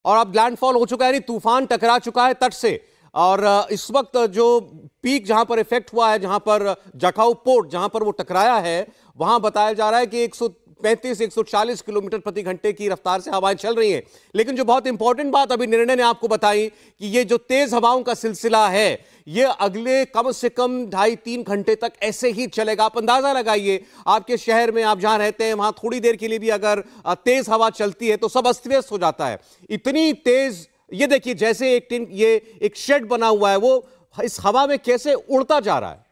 और अब लैंडफॉल हो चुका है, यानी तूफान टकरा चुका है तट से। और इस वक्त जो पीक जहां पर इफेक्ट हुआ है, जहां पर जखाऊ पोर्ट जहां पर वो टकराया है, वहां बताया जा रहा है कि 135-140 किलोमीटर प्रति घंटे की रफ्तार से हवाएं चल रही हैं। लेकिन जो बहुत इंपॉर्टेंट बात अभी निर्णय ने आपको बताई कि ये जो तेज हवाओं का सिलसिला है, ये अगले कम से कम 2.5-3 घंटे तक ऐसे ही चलेगा। आप अंदाजा लगाइए, आपके शहर में आप जहां रहते हैं वहां थोड़ी देर के लिए भी अगर तेज हवा चलती है तो सब अस्त व्यस्त हो जाता है। इतनी तेज, ये देखिए जैसे एक शेड बना हुआ है, वो इस हवा में कैसे उड़ता जा रहा है।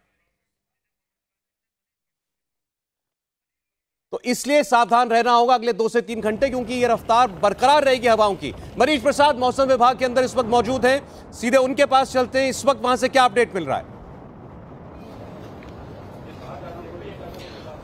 तो इसलिए सावधान रहना होगा अगले 2 से 3 घंटे, क्योंकि ये रफ्तार बरकरार रहेगी हवाओं की। मनीष प्रसाद मौसम विभाग के अंदर इस वक्त मौजूद हैं, सीधे उनके पास चलते हैं। इस वक्त वहां से क्या अपडेट मिल रहा है?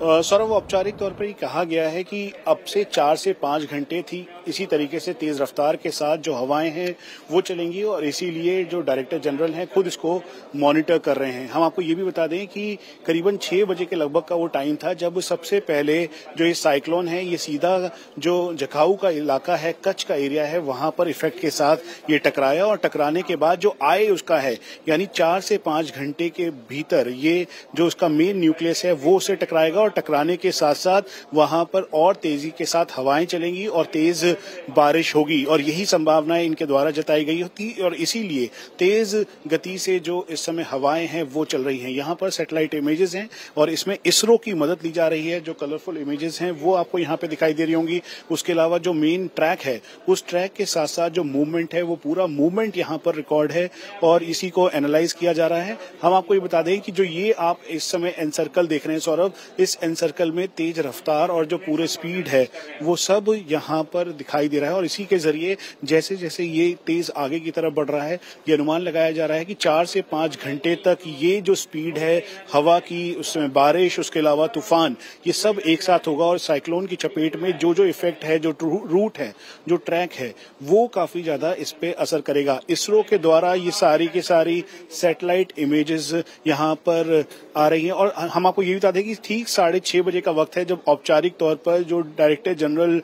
सौरभ, औपचारिक तौर पर ही कहा गया है कि अब से 4 से 5 घंटे थी इसी तरीके से तेज रफ्तार के साथ जो हवाएं हैं वो चलेंगी, और इसीलिए जो डायरेक्टर जनरल हैं खुद इसको मॉनिटर कर रहे हैं। हम आपको ये भी बता दें कि करीबन 6 बजे के लगभग का वो टाइम था जब सबसे पहले जो ये साइक्लोन है ये सीधा जो जखाऊ का इलाका है, कच्छ का एरिया है, वहां पर इफेक्ट के साथ ये टकराया, और टकराने के बाद जो आए उसका है यानी 4 से 5 घंटे के भीतर ये जो उसका मेन न्यूक्लियस है वो उससे टकराएगा, और टकराने के साथ साथ वहां पर और तेजी के साथ हवाएं चलेंगी और तेज बारिश होगी, और यही संभावनाएं इनके द्वारा जताई गई होती, और इसीलिए तेज गति से जो इस समय हवाएं हैं वो चल रही हैं। यहाँ पर सैटेलाइट इमेजेस हैं और इसमें इसरो की मदद ली जा रही है। जो कलरफुल इमेजेस हैं वो आपको यहाँ पे दिखाई दे रही होंगी। उसके अलावा जो मेन ट्रैक है उस ट्रैक के साथ साथ जो मूवमेंट है वो पूरा मूवमेंट यहाँ पर रिकॉर्ड है और इसी को एनालाइज किया जा रहा है। हम आपको ये बता दें कि जो ये आप इस समय एनसर्कल देख रहे हैं सौरभ, इस एनसर्कल में तेज रफ्तार और जो पूरे स्पीड है वो सब यहाँ पर दिखाई दे रहा है, और इसी के जरिए जैसे जैसे ये तेज आगे की तरफ बढ़ रहा है, ये अनुमान लगाया जा रहा है कि 4 से 5 घंटे तक ये जो स्पीड है हवा की, उसमें बारिश, उसके अलावा तूफान, ये सब एक साथ होगा, और साइक्लोन की चपेट में जो जो इफेक्ट है, जो रूट है, जो ट्रैक है, वो काफी ज्यादा इस पे असर करेगा। इसरो के द्वारा ये सारी की सारी सैटेलाइट इमेजेस यहाँ पर आ रही हैं, और हम आपको ये बता दें कि ठीक 6:30 बजे का वक्त है जब औपचारिक तौर पर जो डायरेक्टर जनरल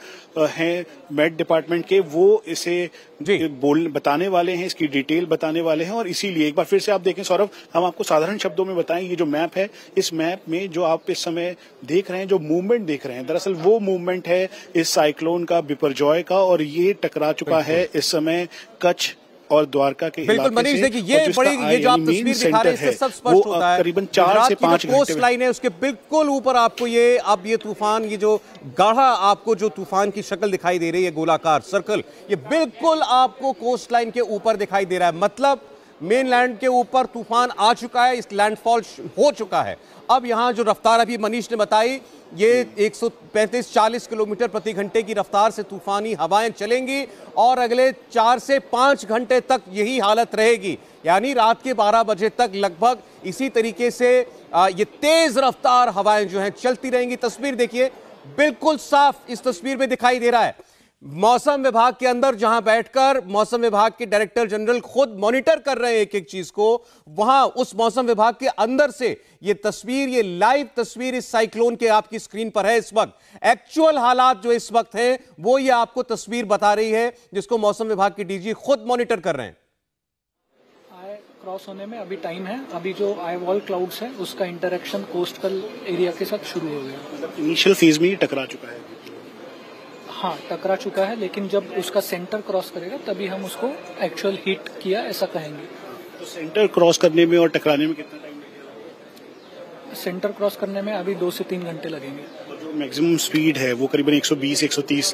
हैं मेट डिपार्टमेंट के, वो इसे बताने वाले हैं, इसकी डिटेल बताने वाले हैं। और इसीलिए एक बार फिर से आप देखें सौरभ, हम आपको साधारण शब्दों में बताएं, ये जो मैप है, इस मैप में जो आप इस समय देख रहे हैं, जो मूवमेंट देख रहे हैं, दरअसल वो मूवमेंट है इस साइक्लोन का, बिपरजॉय का, और ये टकरा चुका है इस समय कच्छ और द्वारका के बिल्कुल मनीष, देखिए ये जो आप तस्वीर दिखा रहे हैं इससे सब स्पष्ट होता है करीबन 4 से 5 घंटे कोस्ट लाइन है, उसके बिल्कुल ऊपर आपको ये तूफान, ये जो गाढ़ा आपको जो तूफान की शक्ल दिखाई दे रही है, गोलाकार सर्कल, ये बिल्कुल आपको कोस्ट लाइन के ऊपर दिखाई दे रहा है। मतलब मेनलैंड के ऊपर तूफान आ चुका है, इस लैंडफॉल हो चुका है। अब यहां जो रफ्तार अभी मनीष ने बताई, ये 135-40 किलोमीटर प्रति घंटे की रफ्तार से तूफानी हवाएं चलेंगी और अगले 4 से 5 घंटे तक यही हालत रहेगी, यानी रात के 12 बजे तक लगभग इसी तरीके से ये तेज रफ्तार हवाएं जो हैं चलती रहेंगी। तस्वीर देखिए, बिल्कुल साफ इस तस्वीर में दिखाई दे रहा है। मौसम विभाग के अंदर जहां बैठकर मौसम विभाग के डायरेक्टर जनरल खुद मॉनिटर कर रहे हैं एक एक चीज को, वहां उस मौसम विभाग के अंदर से ये तस्वीर, ये लाइव तस्वीर इस साइक्लोन के आपकी स्क्रीन पर है इस वक्त। एक्चुअल हालात जो इस वक्त है वो ये आपको तस्वीर बता रही है, जिसको मौसम विभाग के डीजी खुद मॉनिटर कर रहे हैं। क्रॉस होने में अभी टाइम है। अभी जो आई वॉल क्लाउड्स है उसका इंटरेक्शन कोस्टल एरिया के साथ शुरू हो गया। इनिशियल फेज में ही टकरा चुका है। हाँ, टकरा चुका है, लेकिन जब उसका सेंटर क्रॉस करेगा तभी हम उसको एक्चुअल हिट किया ऐसा कहेंगे। तो सेंटर क्रॉस करने में और टकराने में कितना टाइम लगेगा? सेंटर क्रॉस करने में अभी 2 से 3 घंटे लगेंगे। तो जो मैक्सिमम स्पीड है वो करीबन 120-130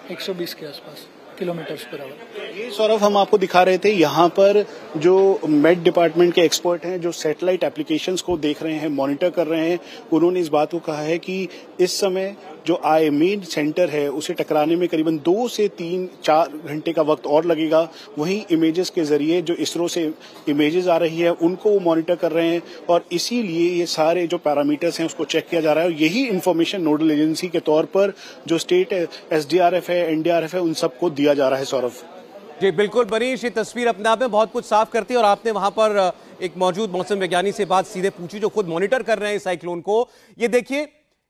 120 के आसपास किलोमीटर्स पर आवर। ये सौरभ हम आपको दिखा रहे थे, यहाँ पर जो मेट डिपार्टमेंट के एक्सपर्ट हैं, जो सैटेलाइट एप्लीकेशंस को देख रहे हैं, मॉनिटर कर रहे हैं, उन्होंने इस बात को कहा है कि इस समय जो मेन सेंटर है उसे टकराने में करीबन 2 से 3-4 घंटे का वक्त और लगेगा। वहीं इमेजेस के जरिए जो इसरो से इमेजेस आ रही है उनको वो मॉनिटर कर रहे हैं, और इसीलिए ये सारे जो पैरामीटर्स हैं उसको चेक किया जा रहा है, और यही इन्फॉर्मेशन नोडल एजेंसी के तौर पर जो स्टेट SDRF है, NDRF है, उन सबको दिया जा रहा है। सौरभ जी बिल्कुल मनीष, ये तस्वीर अपने आप में बहुत कुछ साफ करती है, और आपने वहां पर एक मौजूद मौसम वैज्ञानिक से बात सीधे पूछी जो खुद मॉनिटर कर रहे हैं साइक्लोन को। ये देखिए,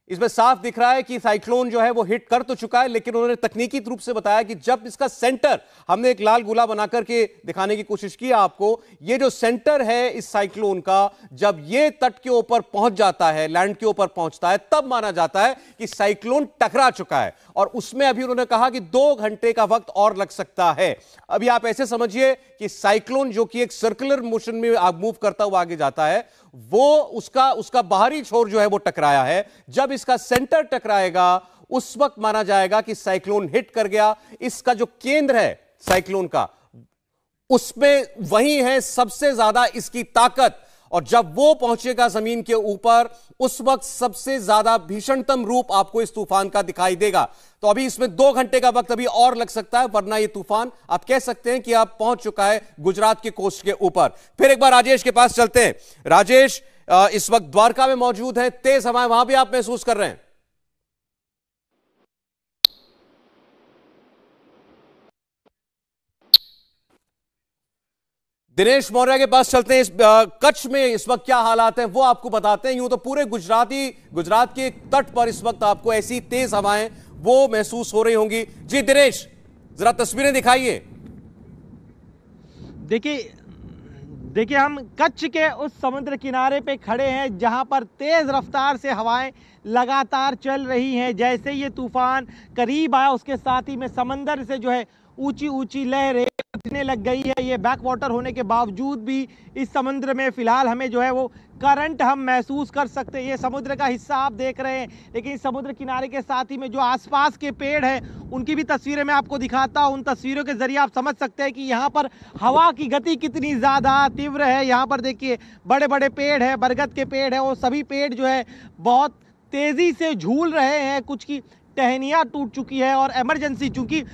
इसमें साफ दिख रहा है कि साइक्लोन जो है वो हिट कर तो चुका है, लेकिन उन्होंने तकनीकी रूप से बताया कि जब इसका सेंटर, हमने एक लाल गोला बना करके दिखाने की कोशिश की आपको, ये जो सेंटर है इस साइक्लोन का, जब ये तट के ऊपर पहुंच जाता है, लैंड के ऊपर पहुंचता है, तब माना जाता है कि साइक्लोन टकरा चुका है। और उसमें अभी उन्होंने कहा कि 2 घंटे का वक्त और लग सकता है। अभी आप ऐसे समझिए कि साइक्लोन जो कि एक सर्कुलर मोशन में मूव करता हुआ आगे जाता है, वो उसका बाहरी छोर जो है वो टकराया है। जब इसका सेंटर टकराएगा उस वक्त माना जाएगा कि साइक्लोन हिट कर गया। इसका जो केंद्र है साइक्लोन का, उसमें वही है सबसे ज्यादा इसकी ताकत, और जब वो पहुंचेगा जमीन के ऊपर उस वक्त सबसे ज्यादा भीषणतम रूप आपको इस तूफान का दिखाई देगा। तो अभी इसमें 2 घंटे का वक्त अभी और लग सकता है, वरना ये तूफान आप कह सकते हैं कि आप पहुंच चुका है गुजरात के कोस्ट के ऊपर। फिर एक बार राजेश के पास चलते हैं। राजेश इस वक्त द्वारका में मौजूद है, तेज हवाएं वहां भी आप महसूस कर रहे हैं? दिनेश मौर्य के पास चलते हैं। इस कच्छ में इस वक्त क्या हालात हैं वो आपको बताते हैं। यूं तो पूरे गुजरात के तट पर इस वक्त आपको ऐसी तेज हवाएं वो महसूस हो रही होंगी। जी दिनेश, जरा तस्वीरें दिखाइए। देखिए हम कच्छ के उस समुद्र किनारे पे खड़े हैं जहां पर तेज रफ्तार से हवाएं लगातार चल रही हैं। जैसे ये तूफान करीब आया उसके साथ ही में समंदर से जो है ऊंची ऊंची लहरें उठने लग गई है। ये बैक वाटर होने के बावजूद भी इस समुद्र में फिलहाल हमें जो है वो करंट हम महसूस कर सकते हैं। ये समुद्र का हिस्सा आप देख रहे हैं, लेकिन समुद्र किनारे के साथ ही में जो आसपास के पेड़ हैं उनकी भी तस्वीरें मैं आपको दिखाता हूं। उन तस्वीरों के जरिए आप समझ सकते हैं कि यहाँ पर हवा की गति कितनी ज़्यादा तीव्र है। यहाँ पर देखिए बड़े बड़े पेड़ है, बरगद के पेड़ है, वो सभी पेड़ जो है बहुत तेज़ी से झूल रहे हैं। कुछ की टहनियाँ टूट चुकी है और इमरजेंसी चूँकि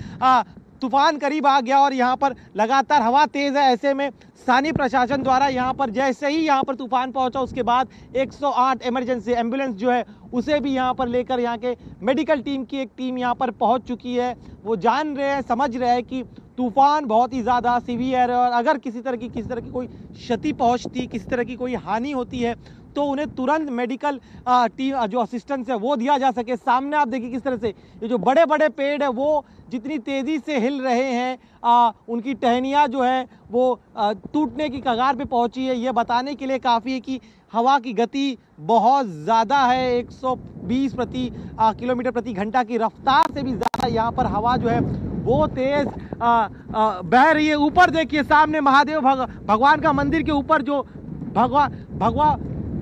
तूफान करीब आ गया और यहाँ पर लगातार हवा तेज़ है, ऐसे में स्थानीय प्रशासन द्वारा यहाँ पर जैसे ही यहाँ पर तूफान पहुँचा उसके बाद 108 इमरजेंसी एम्बुलेंस जो है उसे भी यहाँ पर लेकर यहाँ के मेडिकल टीम की एक टीम यहाँ पर पहुँच चुकी है। वो जान रहे हैं, समझ रहे हैं कि तूफान बहुत ही ज़्यादा सीवियर है और अगर किसी तरह की कोई क्षति पहुँचती, किसी तरह की कोई हानि होती है तो उन्हें तुरंत मेडिकल टीम जो असिस्टेंस है वो दिया जा सके। सामने आप देखिए किस तरह से ये जो बड़े बड़े पेड़ है वो जितनी तेज़ी से हिल रहे हैं, उनकी टहनियाँ जो है वो टूटने की कगार पे पहुंची है। ये बताने के लिए काफ़ी है कि हवा की गति बहुत ज़्यादा है, 120 किलोमीटर प्रति घंटा की रफ्तार से भी ज़्यादा यहाँ पर हवा जो है वो तेज़ बह रही है। ऊपर देखिए सामने महादेव भगवान का मंदिर के ऊपर जो भगवा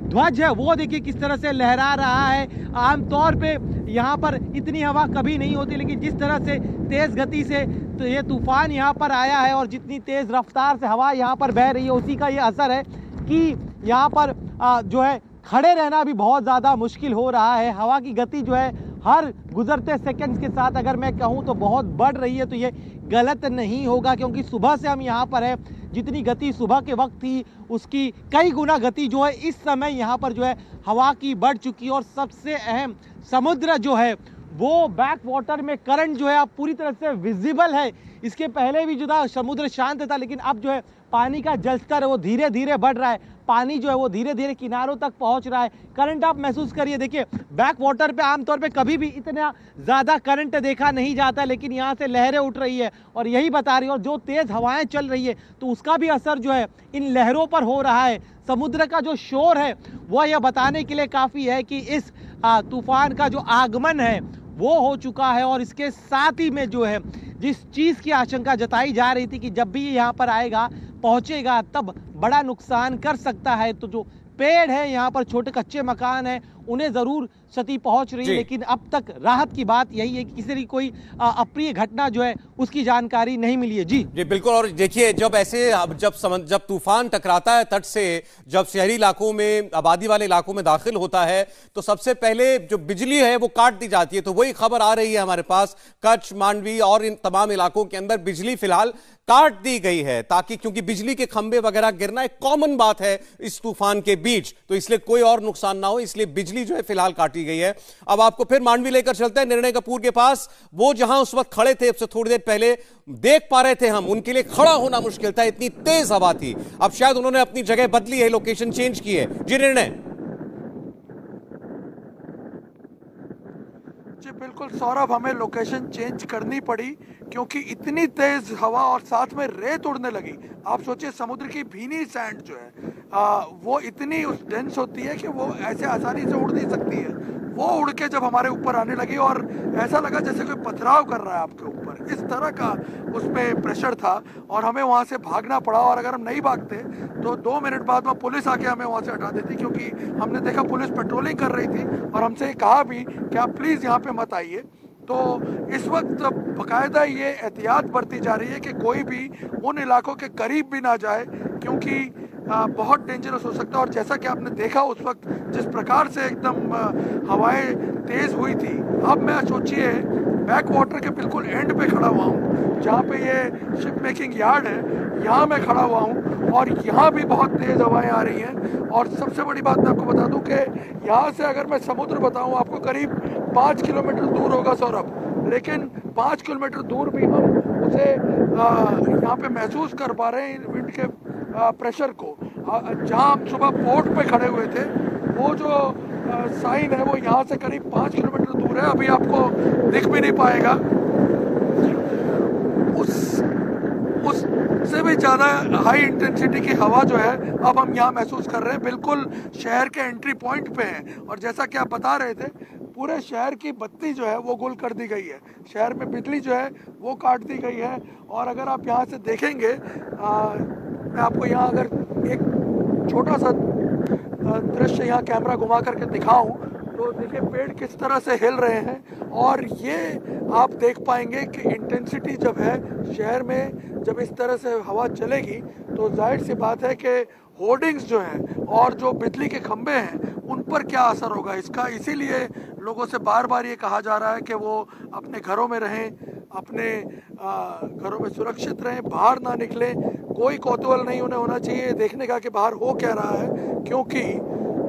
ध्वज है वो देखिए किस तरह से लहरा रहा है। आमतौर पे यहाँ पर इतनी हवा कभी नहीं होती, लेकिन जिस तरह से तेज़ गति से तो ये तूफान यहाँ पर आया है और जितनी तेज़ रफ्तार से हवा यहाँ पर बह रही है उसी का ये असर है कि यहाँ पर जो है खड़े रहना भी बहुत ज़्यादा मुश्किल हो रहा है। हवा की गति जो है हर गुजरते सेकंड्स के साथ अगर मैं कहूँ तो बहुत बढ़ रही है, तो ये गलत नहीं होगा क्योंकि सुबह से हम यहाँ पर है। जितनी गति सुबह के वक्त थी उसकी कई गुना गति जो है इस समय यहाँ पर जो है हवा की बढ़ चुकी है। और सबसे अहम, समुद्र जो है वो बैक वाटर में करंट जो है अब पूरी तरह से विजिबल है। इसके पहले भी जो था समुद्र शांत था, लेकिन अब जो है पानी का जलस्तर है वो धीरे धीरे बढ़ रहा है। पानी जो है वो धीरे धीरे किनारों तक पहुंच रहा है। करंट आप महसूस करिए, देखिए बैक वाटर पे आमतौर पे कभी भी इतना ज़्यादा करंट देखा नहीं जाता, लेकिन यहाँ से लहरें उठ रही है और यही बता रही है। और जो तेज़ हवाएं चल रही है तो उसका भी असर जो है इन लहरों पर हो रहा है। समुद्र का जो शोर है वह यह बताने के लिए काफ़ी है कि इस तूफान का जो आगमन है वो हो चुका है। और इसके साथ ही में जो है जिस चीज़ की आशंका जताई जा रही थी कि जब भी ये यहाँ पर आएगा, पहुँचेगा, तब बड़ा नुकसान कर सकता है। तो जो पेड़ है यहाँ पर, छोटे कच्चे मकान हैं, उन्हें ज़रूर क्षति पहुँच रही है, लेकिन अब तक राहत की बात यही है कि किसी की कोई अप्रिय घटना जो है उसकी जानकारी नहीं मिली है। जी बिल्कुल। और देखिए जब तूफान टकराता है तट से, जब शहरी इलाकों में, आबादी वाले इलाकों में दाखिल होता है तो सबसे पहले जो बिजली है वो काट दी जाती है। तो वही खबर आ रही है हमारे पास, कच्छ, मांडवी और इन तमाम इलाकों के अंदर बिजली फिलहाल काट दी गई है, ताकि क्योंकि बिजली के खंभे वगैरह गिरना एक कॉमन बात है इस तूफान के बीच, तो इसलिए कोई और नुकसान ना हो, इसलिए बिजली जो है फिलहाल काटी गई है। अब आपको फिर मांडवी लेकर चलते हैं निर्णय कपूर के पास। वो जहां उस वक्त खड़े थे, अब से थोड़ी देर पहले देख पा रहे थे हम, उनके लिए खड़ा होना मुश्किल था, इतनी तेज हवा थी। अब शायद उन्होंने अपनी जगह बदली है, लोकेशन चेंज की है। जी निर्णय। बिल्कुल सौरभ, हमें लोकेशन चेंज करनी पड़ी क्योंकि इतनी तेज हवा और साथ में रेत उड़ने लगी। आप सोचिए समुद्र की भीनी सैंड जो है वो इतनी डेंस होती है कि वो ऐसे आसानी से उड़ नहीं सकती है। वो उड़ के जब हमारे ऊपर आने लगी और ऐसा लगा जैसे कोई पथराव कर रहा है आपके ऊपर, इस तरह का उसमें प्रेशर था और हमें वहाँ से भागना पड़ा। और अगर हम नहीं भागते तो 2 मिनट बाद में पुलिस आके हमें वहाँ से हटा देती, क्योंकि हमने देखा पुलिस पेट्रोलिंग कर रही थी और हमसे कहा भी कि आप प्लीज़ यहाँ पे मत आइए। तो इस वक्त बाकायदा ये एहतियात बरती जा रही है कि कोई भी उन इलाकों के करीब भी ना जाए, क्योंकि बहुत डेंजरस हो सकता है। और जैसा कि आपने देखा उस वक्त जिस प्रकार से एकदम हवाएं तेज हुई थी, अब मैं सोचिए बैक वाटर के बिल्कुल एंड पे खड़ा हुआ हूँ, जहाँ पे ये शिप मेकिंग यार्ड है, यहाँ मैं खड़ा हुआ हूँ और यहाँ भी बहुत तेज हवाएं आ रही हैं। और सबसे बड़ी बात मैं आपको बता दूँ कि यहाँ से अगर मैं समुद्र बताऊँ आपको, करीब 5 किलोमीटर दूर होगा सौरभ, लेकिन 5 किलोमीटर दूर भी हम उसे यहाँ पे महसूस कर पा रहे हैं विंड के प्रेशर को। जहाँ हम सुबह पोर्ट पे खड़े हुए थे, वो जो साइन है वो यहाँ से करीब 5 किलोमीटर दूर है, अभी आपको दिख भी नहीं पाएगा। उससे भी ज़्यादा हाई इंटेंसिटी की हवा जो है अब हम यहाँ महसूस कर रहे हैं, बिल्कुल शहर के एंट्री पॉइंट पे हैं। और जैसा कि आप बता रहे थे, पूरे शहर की बत्ती जो है वो गुल कर दी गई है, शहर में बिजली जो है वो काट दी गई है। और अगर आप यहाँ से देखेंगे, मैं आपको यहाँ अगर एक छोटा सा दृश्य यहाँ कैमरा घुमा करके दिखाऊं तो देखिए पेड़ किस तरह से हिल रहे हैं। और ये आप देख पाएंगे कि इंटेंसिटी जब है शहर में, जब इस तरह से हवा चलेगी तो जाहिर सी बात है कि होर्डिंग्स जो हैं और जो बिजली के खंभे हैं उन पर क्या असर होगा इसका। इसीलिए लोगों से बार बार ये कहा जा रहा है कि वो अपने घरों में रहें, अपने घरों में सुरक्षित रहें, बाहर ना निकलें। कोई कौतूहल नहीं उन्हें होना चाहिए देखने का कि बाहर हो क्या रहा है, क्योंकि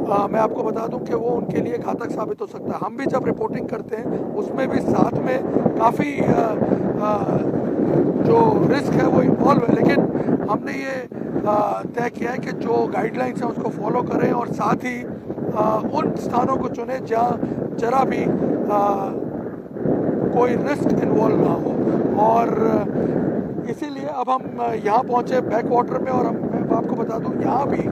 मैं आपको बता दूं कि वो उनके लिए घातक साबित हो सकता है। हम भी जब रिपोर्टिंग करते हैं उसमें भी साथ में काफ़ी जो रिस्क है वो इन्वॉल्व है, लेकिन हमने ये तय किया है कि जो गाइडलाइंस हैं उसको फॉलो करें और साथ ही उन स्थानों को चुनें जहाँ जरा भी कोई रिस्क इन्वॉल्व ना हो। और इसीलिए अब हम यहाँ पहुँचे बैक वाटर में, और मैं आपको बता दूँ यहाँ भी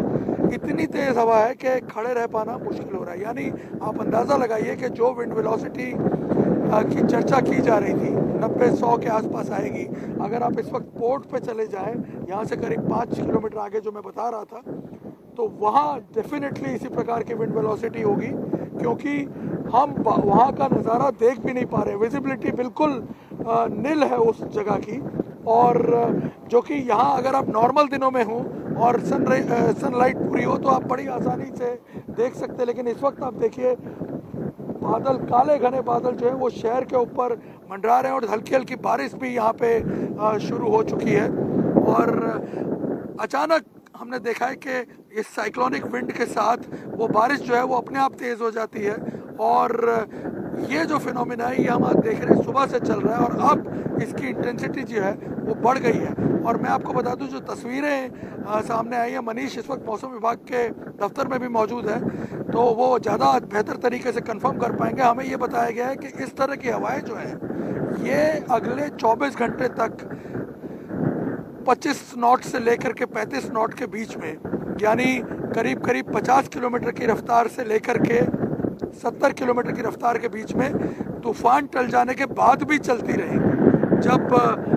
इतनी तेज़ हवा है कि खड़े रह पाना मुश्किल हो रहा है। यानी आप अंदाज़ा लगाइए कि जो विंड वेलोसिटी की चर्चा की जा रही थी 90-100 के आसपास आएगी, अगर आप इस वक्त पोर्ट पे चले जाएं यहाँ से करीब 5 किलोमीटर आगे जो मैं बता रहा था, तो वहाँ डेफिनेटली इसी प्रकार की विंड वेलोसिटी होगी, क्योंकि हम वहाँ का नज़ारा देख भी नहीं पा रहे। विजिबिलिटी बिल्कुल नील है उस जगह की, और जो कि यहाँ अगर आप नॉर्मल दिनों में हों और सनलाइट पूरी हो तो आप बड़ी आसानी से देख सकते हैं। लेकिन इस वक्त आप देखिए बादल, काले घने बादल जो है वो शहर के ऊपर मंडरा रहे हैं और हल्की हल्की बारिश भी यहाँ पे शुरू हो चुकी है। और अचानक हमने देखा है कि इस साइक्लोनिक विंड के साथ वो बारिश जो है वो अपने आप तेज़ हो जाती है। और ये जो फिनोमिना है ये हम आज देख रहे हैं सुबह से चल रहा है, और अब इसकी इंटेंसिटी जो है वो बढ़ गई है। और मैं आपको बता दूं जो तस्वीरें सामने आई हैं, मनीष इस वक्त मौसम विभाग के दफ्तर में भी मौजूद है, तो वो ज़्यादा बेहतर तरीके से कंफर्म कर पाएंगे। हमें ये बताया गया है कि इस तरह की हवाएं जो हैं ये अगले 24 घंटे तक 25 नॉट से लेकर के 35 नॉट के बीच में, यानी करीब करीब 50 किलोमीटर की रफ्तार से लेकर के 70 किलोमीटर की रफ्तार के बीच में तूफान टल जाने के बाद भी चलती रहेंगी। जब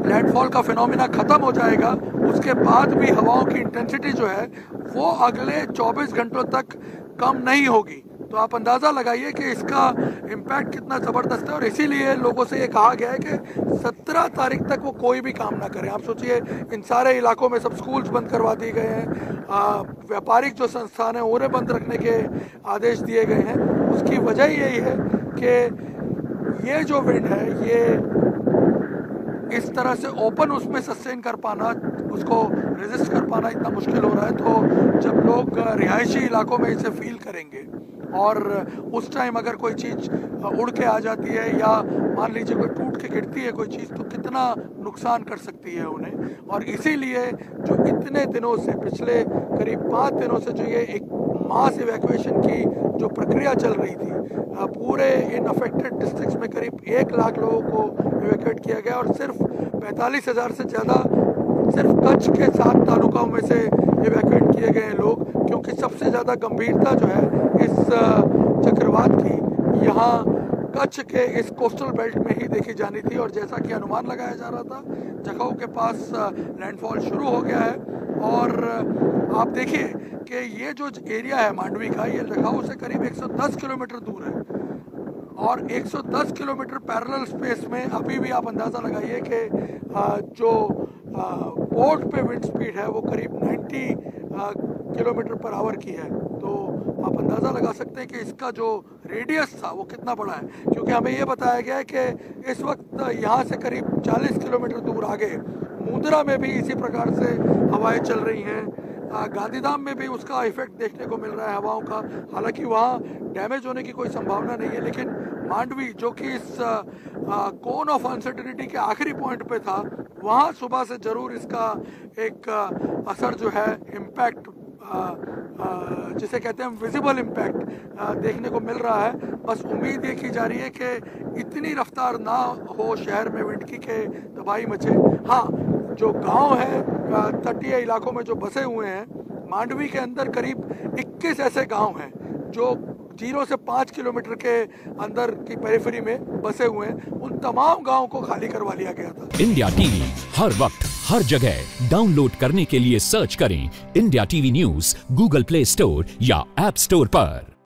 लैंडफॉल का फिनोमिना ख़त्म हो जाएगा उसके बाद भी हवाओं की इंटेंसिटी जो है वो अगले 24 घंटों तक कम नहीं होगी। तो आप अंदाज़ा लगाइए कि इसका इम्पैक्ट कितना ज़बरदस्त है। और इसीलिए लोगों से ये कहा गया है कि 17 तारीख तक वो कोई भी काम ना करें। आप सोचिए इन सारे इलाकों में सब स्कूल्स बंद करवा दिए गए हैं, व्यापारिक जो संस्थान हैं उन्हें बंद रखने के आदेश दिए गए हैं। उसकी वजह यही है कि ये जो विंड है ये इस तरह से ओपन उसमें सस्टेन कर पाना, उसको रेजिस्ट कर पाना इतना मुश्किल हो रहा है। तो जब लोग रिहायशी इलाकों में इसे फील करेंगे और उस टाइम अगर कोई चीज़ उड़ के आ जाती है या मान लीजिए कोई टूट के गिरती है कोई चीज़, तो कितना नुकसान कर सकती है उन्हें। और इसीलिए जो इतने दिनों से, पिछले करीब 5 दिनों से जो ये एक मास इवैक्यूएशन की जो प्रक्रिया चल रही थी, पूरे इन अफेक्टेड डिस्ट्रिक्ट्स में करीब 1 लाख लोगों को इवैक्यूएट किया गया और सिर्फ 45,000 से ज़्यादा सिर्फ कच्छ के 7 तालुकाओं में से इवैक्यूएट किए गए हैं लोग, क्योंकि सबसे ज़्यादा गंभीरता जो है इस चक्रवात की यहाँ कच्छ के इस कोस्टल बेल्ट में ही देखी जानी थी। और जैसा कि अनुमान लगाया जा रहा था, जखौ के पास लैंडफॉल शुरू हो गया है और आप देखिए कि ये जो एरिया है मांडवी का, ये जखौ से करीब 110 किलोमीटर दूर है और 110 किलोमीटर पैरेलल स्पेस में अभी भी आप अंदाज़ा लगाइए कि जो पोर्ट पे विंड स्पीड है वो करीब 90 किलोमीटर पर आवर की है। तो आप अंदाज़ा लगा सकते हैं कि इसका जो रेडियस था वो कितना बड़ा है, क्योंकि हमें ये बताया गया है कि इस वक्त यहाँ से करीब 40 किलोमीटर दूर आगे मुंद्रा में भी इसी प्रकार से हवाएं चल रही हैं। गांधीधाम में भी उसका इफेक्ट देखने को मिल रहा है हवाओं का, हालांकि वहाँ डैमेज होने की कोई संभावना नहीं है, लेकिन मांडवी जो कि इस कोन ऑफ अनसर्टेनिटी के आखिरी पॉइंट पे था, वहाँ सुबह से ज़रूर इसका एक असर जो है, इम्पैक्ट जिसे कहते हैं विजिबल इम्पैक्ट देखने को मिल रहा है। बस उम्मीद ये की जा रही है कि इतनी रफ्तार ना हो शहर में विंड की के तबाही मचे। हाँ, जो गांव है तटीय इलाकों में जो बसे हुए हैं, मांडवी के अंदर करीब 21 ऐसे गांव हैं जो 0 से 5 किलोमीटर के अंदर की पेरिफेरी में बसे हुए हैं, उन तमाम गांवों को खाली करवा लिया गया था। इंडिया टीवी हर वक्त हर जगह डाउनलोड करने के लिए सर्च करें India TV news Google play store या ऐप स्टोर पर।